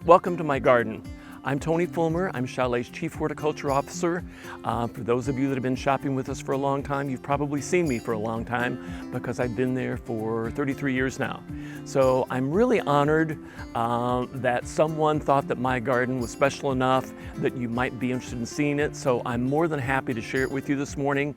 Welcome to my garden. I'm Tony Fulmer. I'm Chalet's Chief Horticulture Officer. For those of you that have been shopping with us for a long time, you've probably seen me for a long time because I've been there for 33 years now. So I'm really honored that someone thought that my garden was special enough that you might be interested in seeing it. So I'm more than happy to share it with you this morning.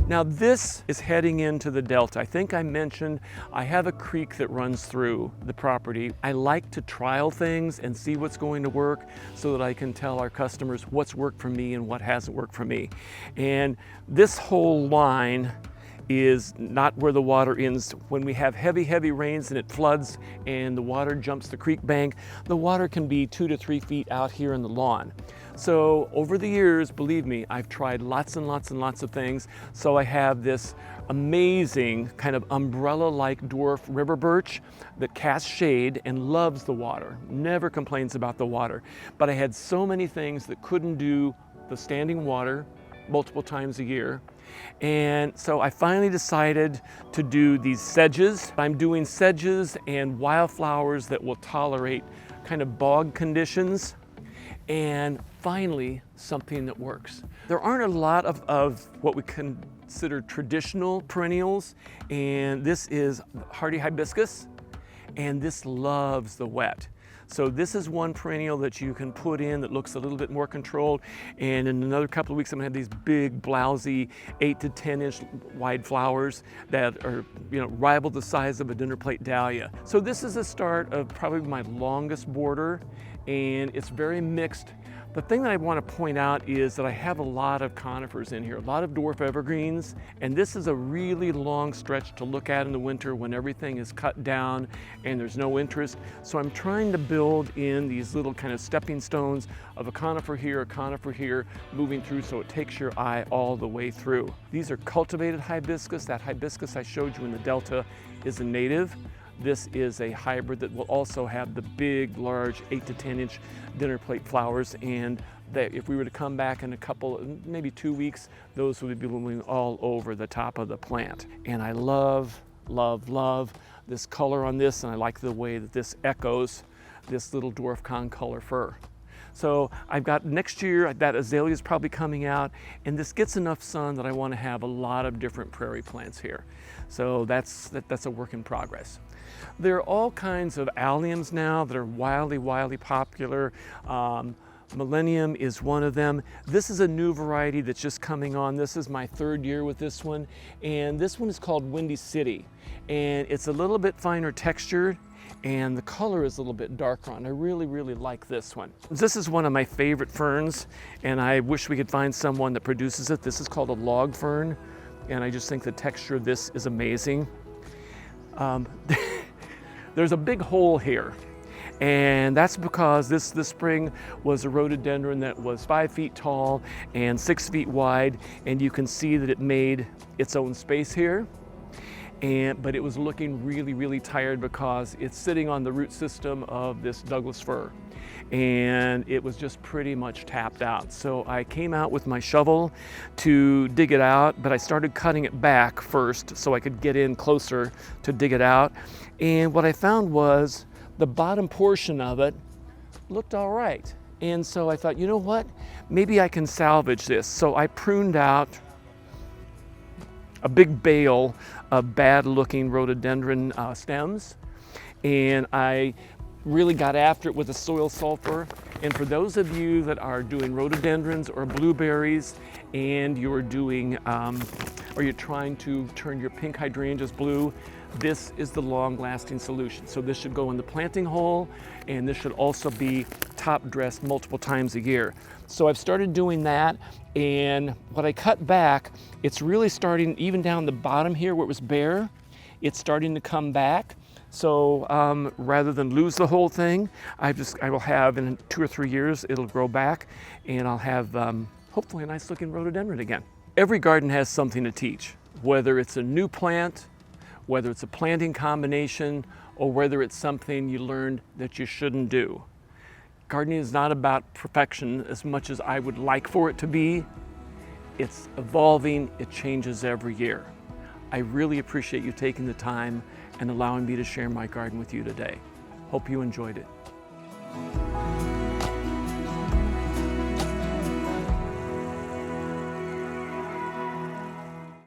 Now this is heading into the Delta. I think I mentioned I have a creek that runs through the property. I like to trial things and see what's going to work so that I can tell our customers what's worked for me and what hasn't worked for me. And this whole line is not where the water ends. When we have heavy rains and it floods and the water jumps the creek bank, the water can be 2 to 3 feet out here in the lawn. So over the years, believe me, I've tried lots and lots of things. So I have this amazing kind of umbrella-like dwarf river birch that casts shade and loves the water, never complains about the water. But I had so many things that couldn't do the standing water multiple times a year. And so I finally decided to do these sedges. I'm doing sedges and wildflowers that will tolerate kind of bog conditions. And finally, something that works. There aren't a lot of what we consider traditional perennials, and this is hardy hibiscus, and this loves the wet. So this is one perennial that you can put in that looks a little bit more controlled, and in another couple of weeks I'm gonna have these big, blousy, 8 to 10 inch wide flowers that are, rival the size of a dinner plate dahlia. So this is the start of probably my longest border, and it's very mixed. The thing that I want to point out is that I have a lot of conifers in here, a lot of dwarf evergreens, and this is a really long stretch to look at in the winter when everything is cut down and there's no interest. So I'm trying to build in these little kind of stepping stones of a conifer here, moving through so it takes your eye all the way through. These are cultivated hibiscus. That hibiscus I showed you in the Delta is a native. This is a hybrid that will also have the big, large 8 to 10 inch dinner plate flowers, and that if we were to come back in a couple, maybe 2 weeks, those would be blooming all over the top of the plant. And I love this color on this, and I like the way that this echoes this little dwarf concolor fir. So I've got next year, that azalea is probably coming out, and this gets enough sun that I want to have a lot of different prairie plants here. So that's a work in progress. There are all kinds of alliums now that are wildly popular. Millennium is one of them. This is a new variety that's just coming on. This is my 3rd year with this one, and this one is called Windy City, and it's a little bit finer textured, and the color is a little bit darker on. I really like this one. This is one of my favorite ferns, and I wish we could find someone that produces it. This is called a log fern, and I just think the texture of this is amazing. There's a big hole here, and that's because this spring was a rhododendron that was 5 feet tall and 6 feet wide, and you can see that it made its own space here. But it was looking really tired because it's sitting on the root system of this Douglas fir, and it was just pretty much tapped out. So I came out with my shovel to dig it out, but I started cutting it back first so I could get in closer to dig it out. And what I found was the bottom portion of it looked all right. And so I thought, you know what, maybe I can salvage this. So I pruned out a big bale of bad-looking rhododendron stems, and I really got after it with a soil sulfur. And for those of you that are doing rhododendrons or blueberries, and you're doing, or you're trying to turn your pink hydrangeas blue, this is the long-lasting solution. So this should go in the planting hole, and this should also be top dressed multiple times a year. So I've started doing that, and what I cut back, it's really starting, even down the bottom here where it was bare, it's starting to come back. So rather than lose the whole thing, I will have in 2 or 3 years, it'll grow back, and I'll have hopefully a nice looking rhododendron again. Every garden has something to teach, whether it's a new plant, whether it's a planting combination, or whether it's something you learned that you shouldn't do. Gardening is not about perfection as much as I would like for it to be. It's evolving, it changes every year. I really appreciate you taking the time and allowing me to share my garden with you today. Hope you enjoyed it.